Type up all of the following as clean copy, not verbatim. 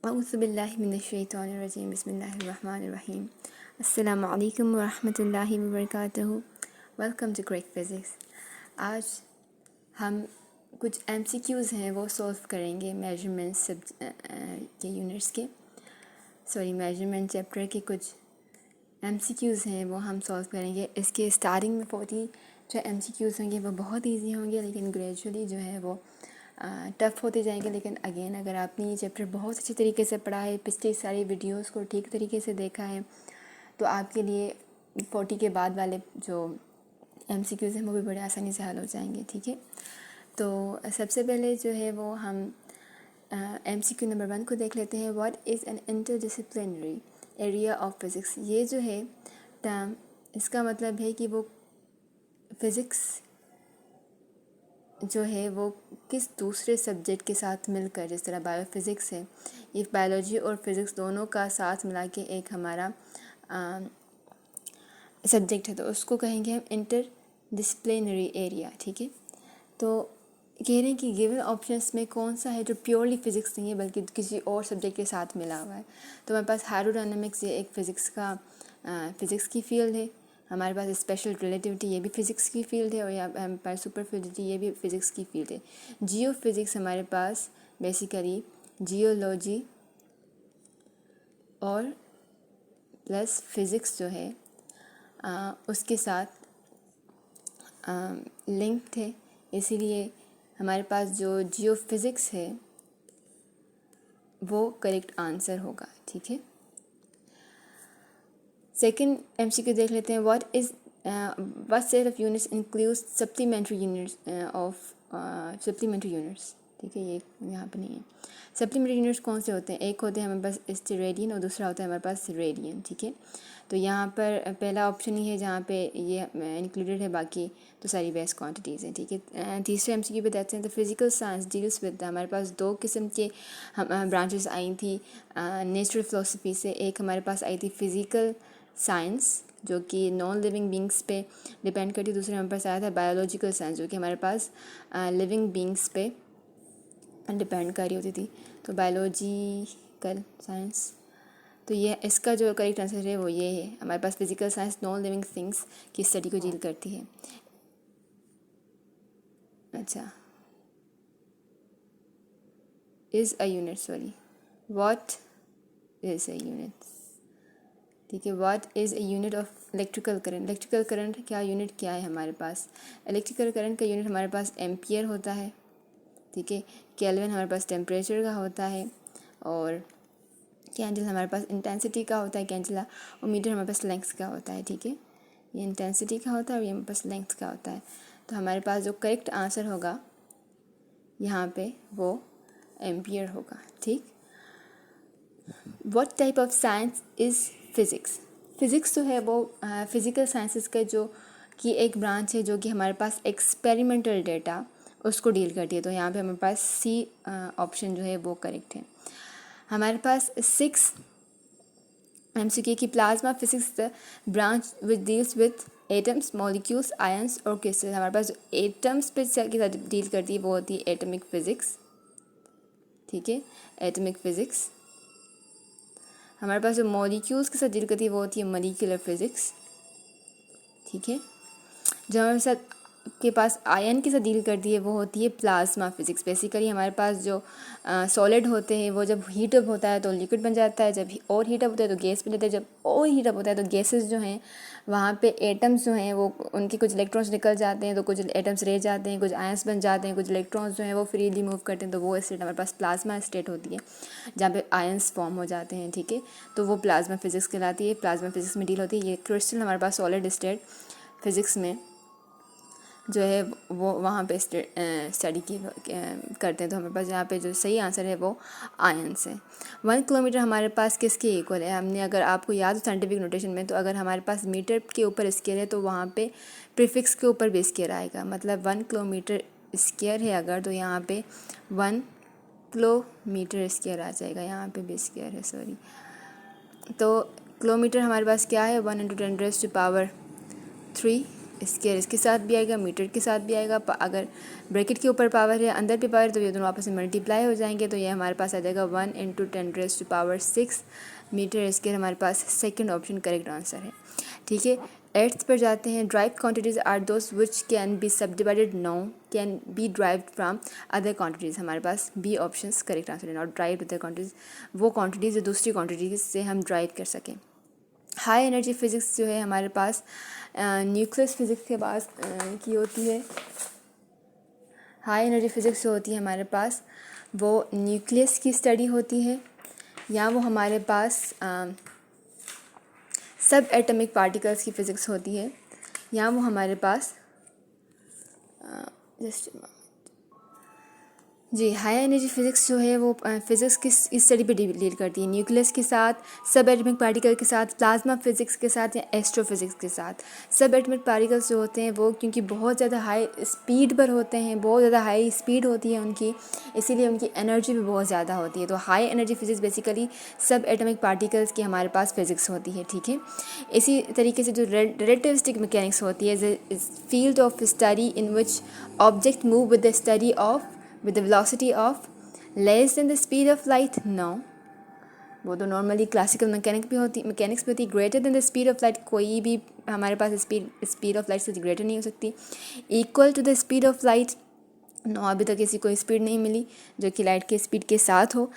औज़ुबिल्लाहिमिनश्शैतानिर्रजीम बिस्मिल्लाहिर्रहमानिर्रहीम अस्सलामु अलैकुम वरहमतुल्लाहि वबरकातुहू। Welcome to crack physics. आज हम कुछ एमसीक्यूज़ हैं वो सॉल्व करेंगे मेजरमेंट्स के यूनिट्स के मेजरमेंट चैप्टर के कुछ एमसीक्यूज़ हैं वो हम सॉल्व करेंगे। इसके स्टार्टिंग में 40 जो एमसीक्यूज़ होंगे वो बहुत इजी होंगे, लेकिन ग्रेजुअली जो है वो टफ़ होते जाएंगे। लेकिन अगेन अगर आपने ये चैप्टर बहुत अच्छी तरीके से पढ़ा है, पिछली सारी वीडियोस को ठीक तरीके से देखा है, तो आपके लिए 40 के बाद वाले जो एमसीक्यूज़ हैं वो भी बड़े आसानी से हल हो जाएंगे। ठीक है, तो सबसे पहले जो है वो हम एमसीक्यू नंबर 1 को देख लेते हैं। What is an interdisciplinary area of physics. ये जो है टर्म, इसका मतलब है कि वो फिज़िक्स जो है वो किस दूसरे सब्जेक्ट के साथ मिलकर, जिस तरह बायोफिज़िक्स है, ये बायोलॉजी और फिज़िक्स दोनों का साथ मिला के एक हमारा सब्जेक्ट है, तो उसको कहेंगे हम इंटर डिसिप्लिनरी एरिया। ठीक है, तो कह रहे हैं कि गिवन ऑप्शंस में कौन सा है जो प्योरली फ़िज़िक्स नहीं है बल्कि किसी और सब्जेक्ट के साथ मिला हुआ है। तो हमारे पास हाइड्रोडायनामिक्स, ये एक फ़िज़िक्स की फील्ड है। हमारे पास स्पेशल रिलेटिविटी, ये भी फ़िज़िक्स की फील्ड है। और यहाँ हमारे पास सुपर फ्लूइडिटी, ये भी फ़िज़िक्स की फील्ड है। जियो फिज़िक्स हमारे पास बेसिकली जियोलॉजी और प्लस फिज़िक्स जो है उसके साथ लिंक्ड है, इसीलिए हमारे पास जो जियो फिज़िक्स है वो करेक्ट आंसर होगा। ठीक है, सेकंड एमसीक्यू देख लेते हैं। What set of units includes supplementary units of supplementary units. ठीक है, ये यहाँ पे नहीं है। सप्लीमेंट्री यूनिट्स कौन से होते हैं? एक होते हैं हमारे पास स्टेरेडियन और दूसरा होता है हमारे पास रेडियन। ठीक है, तो यहाँ पर पहला ऑप्शन ही है जहाँ पे ये इंक्लूडेड है, बाकी तो सारी बेस क्वांटिटीज़ हैं। ठीक है, तीसरे एमसीक्यू पे देखते हैं। तो फिजिकल साइंस डील्स विद, हमारे पास दो किस्म के ब्रांचेस आई थी नेचुरल फिलोसफी से। एक हमारे पास आई थी फिज़िकल साइंस जो कि नॉन लिविंग बींग्स पे डिपेंड करती है। दूसरे हमारे पास आया था बायोलॉजिकल साइंस जो कि हमारे पास लिविंग बींग्स पे डिपेंड कर रही होती थी। तो बायोलॉजिकल साइंस, तो ये इसका जो करेक्ट आंसर है वो ये है। हमारे पास physical science non living things की स्टडी को डील करती है। अच्छा, is a unit, what is a unit. ठीक है, what is a unit of electrical current. Electrical current क्या यूनिट क्या है हमारे पास? इलेक्ट्रिकल करंट का यूनिट हमारे पास एम्पियर होता है। ठीक है, केल्विन हमारे पास टेम्परेचर का होता है, और कैंडल हमारे पास इंटेंसिटी का होता है कैंडला, और मीटर हमारे पास लेंथ का होता है। ठीक है, ये इंटेंसिटी का होता है और ये हमारे पास लेंथ का होता है। तो हमारे पास जो करेक्ट आंसर होगा यहाँ पे वो एम्पियर होगा। ठीक, what type of science is physics. Physics जो है वो फिज़िकल साइंसेस का जो कि एक ब्रांच है जो कि हमारे पास एक्सपेरिमेंटल डेटा उसको डील करती है। तो यहाँ पे हमारे पास सी ऑप्शन जो है वो करेक्ट है। हमारे पास 6 एमसीक्यू की plasma physics the branch which deals with atoms, molecules, ions और क्रिस्टल। हमारे पास जो एटम्स पे के साथ डील करती है वो होती है एटॉमिक फिजिक्स। ठीक है, एटॉमिक फिजिक्स। हमारे पास जो मॉलिक्यूल्स के साथ डील करती है वो होती है मॉलिक्यूलर फिजिक्स। ठीक है, जो हमारे साथ के पास आयन के साथ डील करती है वो होती है प्लाज्मा फिजिक्स। बेसिकली हमारे पास जो सॉलिड होते हैं वो जब हीट अप होता है तो लिक्विड बन जाता है, जब और हीट अप होता है तो गैस बन जाता है, जब और हीट अप होता है तो गैसेस जो हैं वहाँ पे एटम्स जो हैं वो उनके कुछ इलेक्ट्रॉन्स निकल जाते हैं, तो कुछ एटम्स रह जाते हैं, कुछ आयंस बन जाते हैं, कुछ इलेक्ट्रॉन्स जो हैं वो फ्रीली मूव करते हैं। तो वो स्टेट हमारे पास प्लाज्मा स्टेट होती है जहाँ पे आयंस फॉर्म हो जाते हैं। ठीक है, तो वो प्लाज्मा फिजिक्स कहलाती है, प्लाज्मा फिजिक्स में डील होती है। ये क्रिस्टल हमारे पास सॉलिड स्टेट फिजिक्स में जो है वो वहाँ पे स्टडी की करते हैं। तो हमारे पास यहाँ पे जो सही आंसर है वो आयंस है। 1 किलोमीटर हमारे पास किसके इक्वल है? हमने अगर आपको याद हो साइंटिफिक नोटेशन में, तो अगर हमारे पास मीटर के ऊपर स्केयर है तो वहाँ पे प्रीफिक्स के ऊपर भी स्केयर आएगा। मतलब 1 किलोमीटर स्केयर है अगर, तो यहाँ पे 1 किलोमीटर स्केयर आ जाएगा। यहाँ पे भी स्केयर है, तो किलोमीटर हमारे पास क्या है? 1 × 10⁻³ स्क्वायर इसके साथ भी आएगा, मीटर के साथ भी आएगा। अगर ब्रैकेट के ऊपर पावर है, अंदर भी पावर, तो ये दोनों आपस में मल्टीप्लाई हो जाएंगे। तो ये हमारे पास आ जाएगा 1 × 10⁻⁶ मीटर स्क्वायर हमारे पास सेकंड ऑप्शन करेक्ट आंसर है। ठीक है, 8th पर जाते हैं। Derived quantities are those which can be subdivided, no can be derived from other quantities. हमारे पास बी ऑप्शन करेक्ट आंसर है। नॉट ड्राइव अदर क्वांटिटीज़, वो क्वांटिटीज़ जो दूसरी क्वांटिटीज़ से हम ड्राइव कर सकें। हाई एनर्जी फिज़िक्स जो है हमारे पास न्यूक्लियस फिज़िक्स के पास की होती है। हाई एनर्जी फिज़िक्स जो होती है हमारे पास वो न्यूक्लियस की स्टडी होती है, या वो हमारे पास सब एटॉमिक पार्टिकल्स की फ़िज़िक्स होती है, या वो हमारे पास जस्ट जी हाई एनर्जी फिज़िक्स जो है वो फिज़िक्स की स्टडी पे डील करती है, न्यूक्लियस के साथ, सब एटॉमिक पार्टिकल के साथ, प्लाज्मा फिज़िक्स के साथ या एस्ट्रोफिज़िक्स के साथ। सब एटॉमिक पार्टिकल्स जो होते हैं वो क्योंकि बहुत ज़्यादा हाई स्पीड पर होते हैं, बहुत ज़्यादा हाई स्पीड होती है उनकी, इसीलिए उनकी एनर्जी भी बहुत ज़्यादा होती है। तो हाई एनर्जी फिज़िक्स बेसिकली सब एटॉमिक पार्टिकल्स की हमारे पास फिज़िक्स होती है। ठीक है, इसी तरीके से जो रिलेटिविस्टिक मैकेनिक्स होती है, field of study in which object move with the study of with the velocity of less than the speed of light, no, वो तो नॉर्मली क्लासिकल मैकेनिक्स भी होती है। Greater than the speed of light, कोई भी हमारे पास speed of light से ग्रेटर नहीं हो सकती। Equal to the speed of light, no, अभी तक ऐसी कोई स्पीड नहीं मिली जो कि लाइट के स्पीड के साथ हो।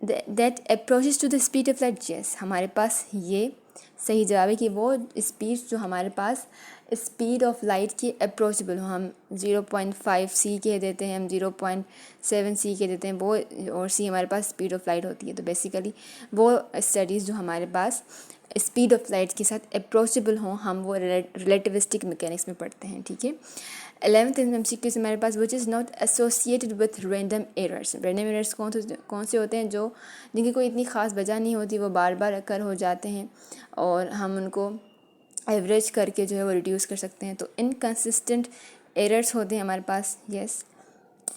That approaches to the speed of light, yes, हमारे पास ये सही जवाब है कि वो स्पीड जो हमारे पास स्पीड ऑफ लाइट की अप्रोचेबल हो। हम 0.5 सी कह देते हैं, हम 0.7 सी कह देते हैं, वो और सी हमारे पास स्पीड ऑफ लाइट होती है। तो बेसिकली वो स्टडीज़ जो हमारे पास स्पीड ऑफ लाइट के साथ अप्रोचेबल हों, हम वो रिलेटिविस्टिक मैकेनिक्स में पढ़ते हैं। ठीक है, 11th MCQ से हमारे पास which is not associated with random errors. Random errors कौन से होते हैं, जो जिनकी कोई इतनी ख़ास वजह नहीं होती, वो बार बार अकर हो जाते हैं और हम उनको एवरेज करके जो है वो रिड्यूस कर सकते हैं। तो इनकंसिस्टेंट एरर्स होते हैं हमारे पास, यस,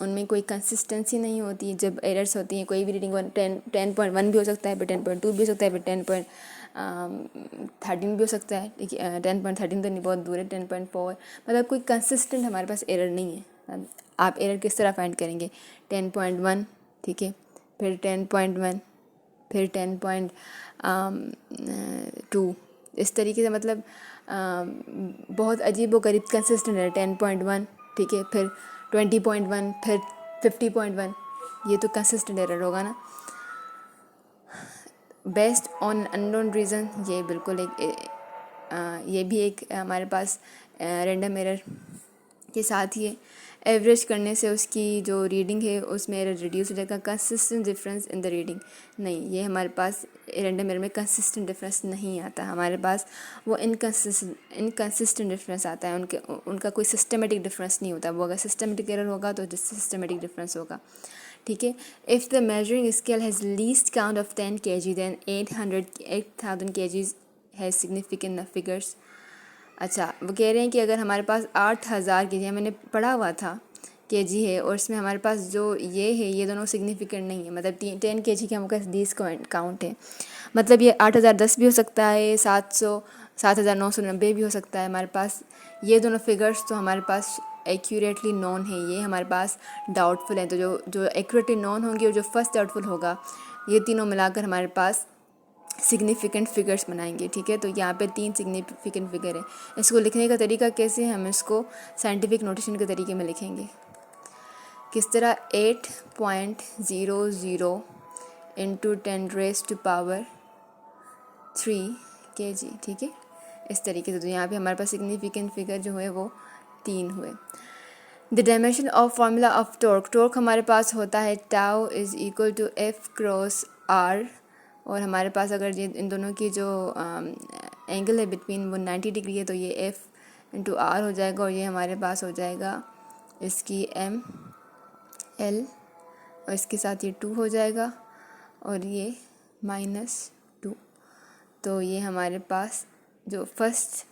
उनमें कोई कंसिस्टेंसी नहीं होती। जब एरर्स होती हैं, कोई भी रीडिंग 10.1 भी हो सकता है, फिर 10.2 भी हो सकता है, फिर 10.13 भी हो सकता है। ठीक है, 10.13 तो नहीं, बहुत दूर है, 10.4, मतलब कोई कंसिस्टेंट हमारे पास एरर नहीं है। आप एरर किस तरह फाइंड करेंगे, 10.1, ठीक है, फिर 10.1, फिर 10.2, इस तरीके से, मतलब बहुत अजीब व गरीब कंसिस्टेंट है। 10.1, ठीक है, फिर 20.1, फिर 50.1, ये तो कंसिस्टेंट एरर होगा ना। बेस्ड ऑन अननोन रीज़न, ये बिल्कुल ये भी एक हमारे पास रैंडम एरर के साथ ही है। एवरेज करने से उसकी जो रीडिंग है उसमें एरर रिड्यूस हो जाएगा। Consistent difference in the reading, नहीं, ये हमारे पास रैंडम एरर में कंसिस्टेंट डिफरेंस नहीं आता, हमारे पास वो इनकंसिस्टेंट डिफरेंस आता है। उनका कोई सिस्टमेटिक डिफरेंस नहीं होता। वो अगर सिस्टमेटिक एरर होगा तो सिस्टमेटिक डिफरेंस होगा। ठीक है, if the measuring scale has least count of 10 kg then 8,000 kg has significant figures. अच्छा, वो कह रहे हैं कि अगर हमारे पास 8,000 kg है, मैंने पढ़ा हुआ था kg है, और इसमें हमारे पास जो ये है, ये दोनों सिग्निफिकेंट नहीं है। मतलब 10 kg के हमारे पास 20 काउंट है, मतलब ये 8,010 भी हो सकता है, 7,990 भी हो सकता है हमारे पास। ये दोनों फिगर्स तो हमारे पास एक्यूरेटली नॉन है, ये हमारे पास डाउटफुल है। तो जो एक्यूरेटली नॉन होंगे और जो फर्स्ट डाउटफुल होगा, ये तीनों मिलाकर हमारे पास सिग्निफिकेंट फिगर्स बनाएंगे। ठीक है, तो यहाँ पे 3 सिग्निफिकेंट फिगर है। इसको लिखने का तरीका कैसे है, हम इसको साइंटिफिक नोटेशन के तरीके में लिखेंगे। किस तरह, 8.00 × 10⁻³ kg, ठीक है, इस तरीके से। तो यहाँ पे हमारे पास सिग्निफिकेंट फिगर जो है वो 3 हुए। The dimension of formula of torque हमारे पास होता है tau is equal to F×R, और हमारे पास अगर ये इन दोनों की जो एंगल है बिटवीन वो 90 डिग्री है, तो ये F×R हो जाएगा, और ये हमारे पास हो जाएगा इसकी ML, और इसके साथ ये 2 हो जाएगा, और ये -2। तो ये हमारे पास जो फर्स्ट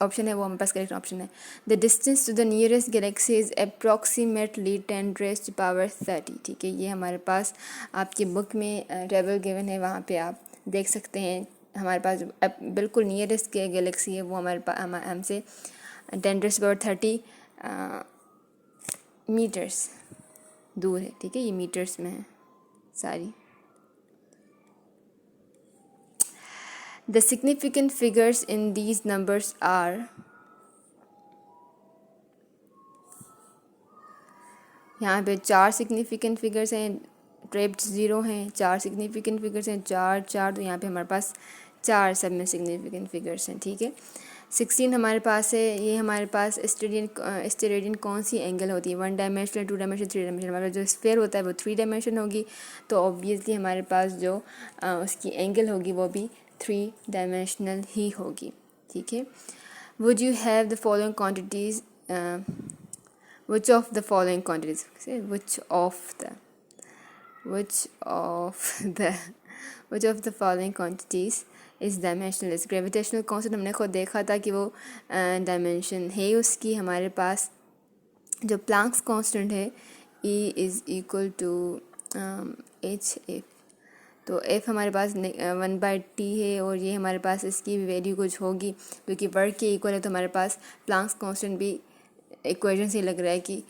ऑप्शन है वो हमारे पास करेक्ट ऑप्शन है। The distance to the nearest galaxy is approximately 10⁻30। ठीक है, ये हमारे पास आपकी बुक में टेबल गिवन है, वहाँ पे आप देख सकते हैं हमारे पास बिल्कुल नियरेस्ट गैलेक्सी है वो हमारे पास हमसे 10⁻30 मीटर्स दूर है, ठीक है, ये मीटर्स में है सारी। The significant figures in these numbers are, यहाँ पे 4 सिग्निफिकेंट फिगर्स हैं, ट्रेप्ड 0 हैं, 4 सिग्निफिकेंट फिगर्स हैं, 4 4, तो यहाँ पे हमारे पास 4 सब में सिग्निफिकेंट फिगर्स हैं, ठीक है। 16 हमारे पास है, ये हमारे पास स्टेरेडियन कौन सी एंगल होती है, 1 डायमेंशनल, 2 डायमेंशनल, 3 डायमेंशनल। हमारा जो स्फेयर होता है वो 3 डायमेंशन होगी, तो ऑब्वियसली हमारे पास जो उसकी एंगल होगी वो भी 3 डायमेंशनल ही होगी, ठीक है। Would you have the following quantities, which of the following quantities, say which of the following quantities is dimensionless। Gravitational constant हमने खुद देखा था कि वो डायमेंशन है उसकी, हमारे पास जो प्लैंक्स कांस्टेंट है E is equal to H F, तो एफ हमारे पास 1/t है और ये हमारे पास इसकी वैल्यू कुछ होगी जो कि वर्क के इक्वल है, तो हमारे पास प्लैंक्स कांस्टेंट भी इक्वेशन से लग रहा है कि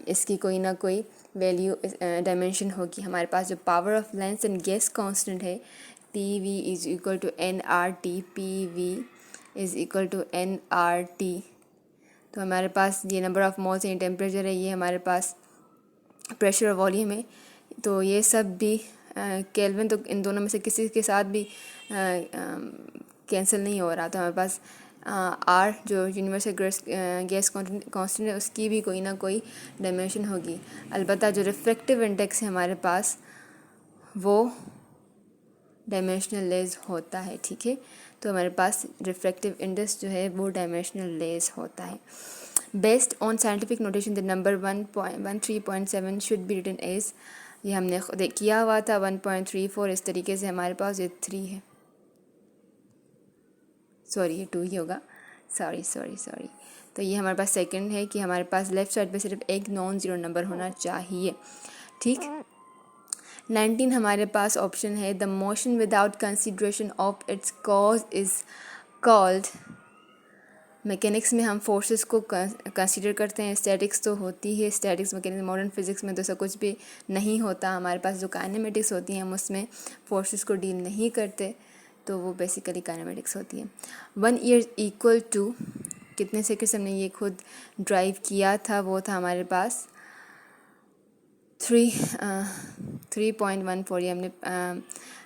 इसकी कोई ना कोई वैल्यू डायमेंशन होगी। हमारे पास जो power of lens and gas constant है P V is equal to N R T, P V is equal to N R T, तो हमारे पास ये नंबर ऑफ मोल्स है, टेम्परेचर है, ये हमारे पास प्रेशर और वॉल्यूम है, तो ये सब भी केल्विन, तो इन दोनों में से किसी के साथ भी कैंसिल नहीं हो रहा, तो हमारे पास आर जो यूनिवर्सल गैस कांस्टेंट है उसकी भी कोई ना कोई डायमेंशन होगी। अलबत्ता जो रिफ्रैक्टिव इंडेक्स है हमारे पास वो डायमेंशनल लेस होता है, ठीक है, तो हमारे पास रिफ्रैक्टिव इंडेक्स जो है वो डायमेंशनल लेस होता है। Based on scientific notation the number 1.13.7 should be written as, ये हमने खुद किया हुआ था 1.34, इस तरीके से हमारे पास ये 3 है, सॉरी ये 2 ही होगा, सॉरी, तो ये हमारे पास सेकंड है कि हमारे पास लेफ़्ट साइड पे सिर्फ एक नॉन ज़ीरो नंबर होना चाहिए, ठीक। 19 हमारे पास ऑप्शन है the motion without consideration of its cause is called, mechanics में हम फोर्सेस को कंसीडर करते हैं, स्टैटिक्स तो होती है, स्टैटिक्स मैकेनिक्स, मॉडर्न फिजिक्स में तो ऐसा कुछ भी नहीं होता, हमारे पास जो काइनेमेटिक्स होती हैं हम उसमें फोर्सेस को डील नहीं करते, तो वो बेसिकली काइनेमेटिक्स होती है। 1 ईयर इक्वल टू कितने सेकंड्स, हमने ये खुद ड्राइव किया था, वो था हमारे पास 3.14, ये हमने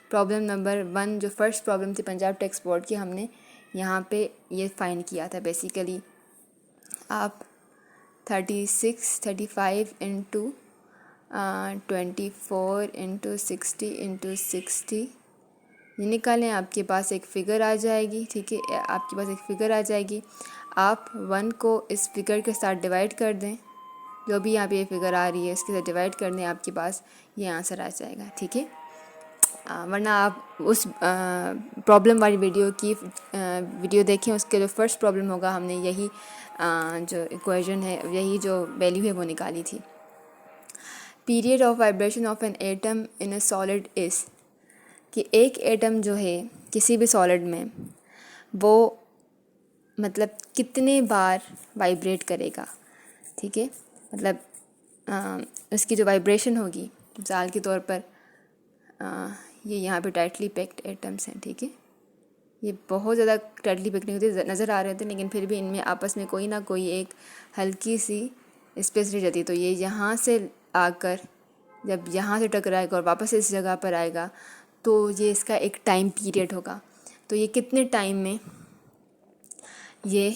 प्रॉब्लम नंबर 1 जो फर्स्ट प्रॉब्लम थी पंजाब टेक्स्ट बोर्ड की, हमने यहाँ पे ये फाइंड किया था। बेसिकली आप 35 इंटू 24 इंटू 60 ये निकालें, आपके पास एक फ़िगर आ जाएगी, ठीक है, आपके पास एक फ़िगर आ जाएगी, आप 1 को इस फिगर के साथ डिवाइड कर दें, जो भी यहाँ पे ये फिगर आ रही है इसके साथ डिवाइड कर दें, आपके पास ये आंसर आ जाएगा, ठीक है। वरना आप उस प्रॉब्लम वाली वीडियो देखें, उसके जो फर्स्ट प्रॉब्लम होगा हमने यही जो इक्वेशन है, यही जो वैल्यू है वो निकाली थी। Period of vibration of an atom in a solid is, कि एक एटम जो है किसी भी सॉलिड में वो मतलब कितने बार वाइब्रेट करेगा, ठीक है, मतलब उसकी जो वाइब्रेशन होगी, मिसाल के तौर पर ये यहाँ पे टाइटली पैक्ड एटम्स हैं, ठीक है, ये बहुत ज़्यादा टाइटली पैक्ड नहीं होते, नज़र आ रहे थे, लेकिन फिर भी इनमें आपस में कोई ना कोई एक हल्की सी स्पेस रह जाती है, तो ये यहाँ से आकर जब यहाँ से टकराएगा और वापस इस जगह पर आएगा, तो ये इसका एक टाइम पीरियड होगा, तो ये कितने टाइम में ये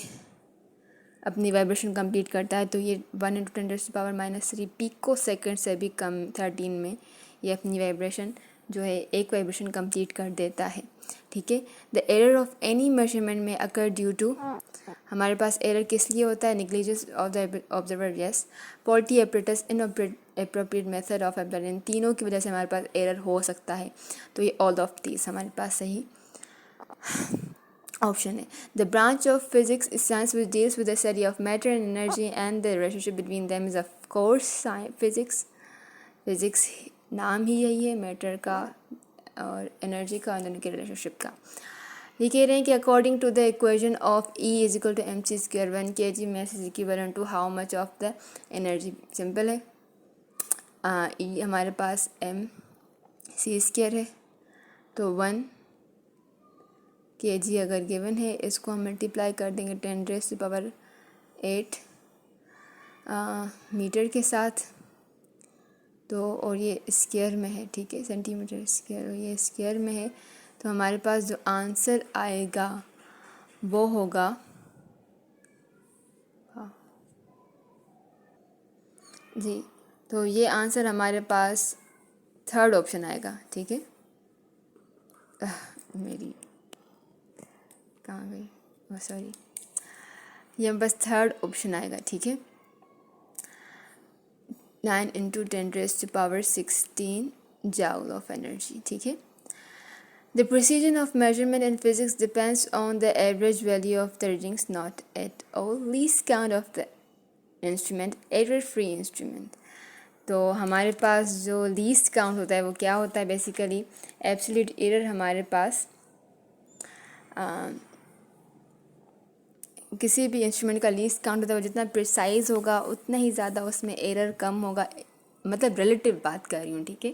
अपनी वाइब्रेशन कंप्लीट करता है, तो ये 1 × 10⁻³ पिको सेकंड से भी कम 13 में ये अपनी वाइब्रेशन जो है एक वाइब्रेशन कंप्लीट कर देता है, ठीक है। The error of any measurement में अकर ड्यू टू, हमारे पास एरर किस लिए होता है, negligence of the observer, yes, faulty apparatus, inappropriate method of applied, इन तीनों की वजह से हमारे पास एरर हो सकता है, तो ये ऑल ऑफ दीज हमारे पास सही ऑप्शन है। The branch of physics is science which deals with the study of matter and energy and the relationship between them is of course physics. Physics नाम ही यही है, मैटर का और एनर्जी का, दोनों के रिलेशनशिप का। ये कह रहे हैं कि according to the equation of E is equal to mc square 1 kg mass is equivalent to how much of the energy. Simple है, E हमारे पास mc स्क्वायर है, तो 1 kg अगर गिवन है, इसको हम मल्टीप्लाई कर देंगे 10⁸ मीटर के साथ, तो और ये स्क्वायर में है, ठीक है, सेंटीमीटर स्क्वायर, और ये स्क्वायर में है, तो हमारे पास जो आंसर आएगा वो होगा जी, तो ये आंसर हमारे पास थर्ड ऑप्शन आएगा, ठीक है। मेरी कहाँ गई, ओह सॉरी, ये बस थर्ड ऑप्शन आएगा, ठीक है। 9 × 10⁻16 joule ऑफ एनर्जी, ठीक है। The precision of measurement in physics depends on the average value of the readings, not at all least count of the instrument, error-free instrument। तो हमारे पास जो लीस्ट काउंट होता है वो क्या होता है, बेसिकली एब्सोल्यूट एरर हमारे पास किसी भी इंस्ट्रूमेंट का लीस्ट काउंट होता है, वो जितना प्रिसाइज होगा उतना ही ज़्यादा उसमें एरर कम होगा, मतलब रिलेटिव बात कर रही हूँ, ठीक है।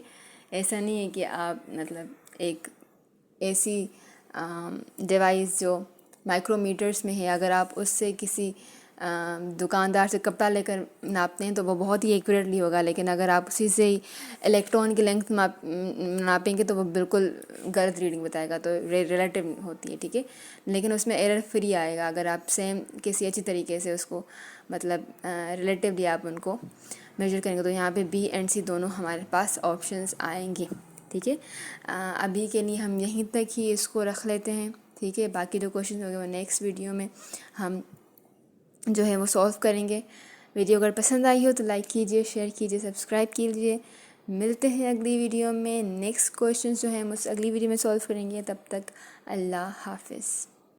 ऐसा नहीं है कि आप मतलब एक ऐसी डिवाइस जो माइक्रोमीटर्स में है, अगर आप उससे किसी दुकानदार से कपड़ा लेकर नापते हैं तो वो बहुत ही एक्यूरेटली होगा, लेकिन अगर आप उसी से ही इलेक्ट्रॉन की लेंथ नापेंगे तो वो बिल्कुल गलत रीडिंग बताएगा, तो रिलेटिव होती है, ठीक है। लेकिन उसमें एरर फ्री आएगा अगर आप सेम किसी अच्छी तरीके से उसको मतलब रिलेटिवली आप उनको मेजर करेंगे। तो यहाँ पे बी एंड सी दोनों हमारे पास ऑप्शंस आएंगे, ठीक है। अभी के लिए हम यहीं तक ही इसको रख लेते हैं, ठीक है। बाकी जो क्वेश्चन होंगे वो नेक्स्ट वीडियो में हम जो है वो सॉल्व करेंगे। वीडियो अगर पसंद आई हो तो लाइक कीजिए, शेयर कीजिए, सब्सक्राइब कीजिए। मिलते हैं अगली वीडियो में, नेक्स्ट क्वेश्चन जो है हम उस अगली वीडियो में सॉल्व करेंगे। तब तक अल्लाह हाफिज़।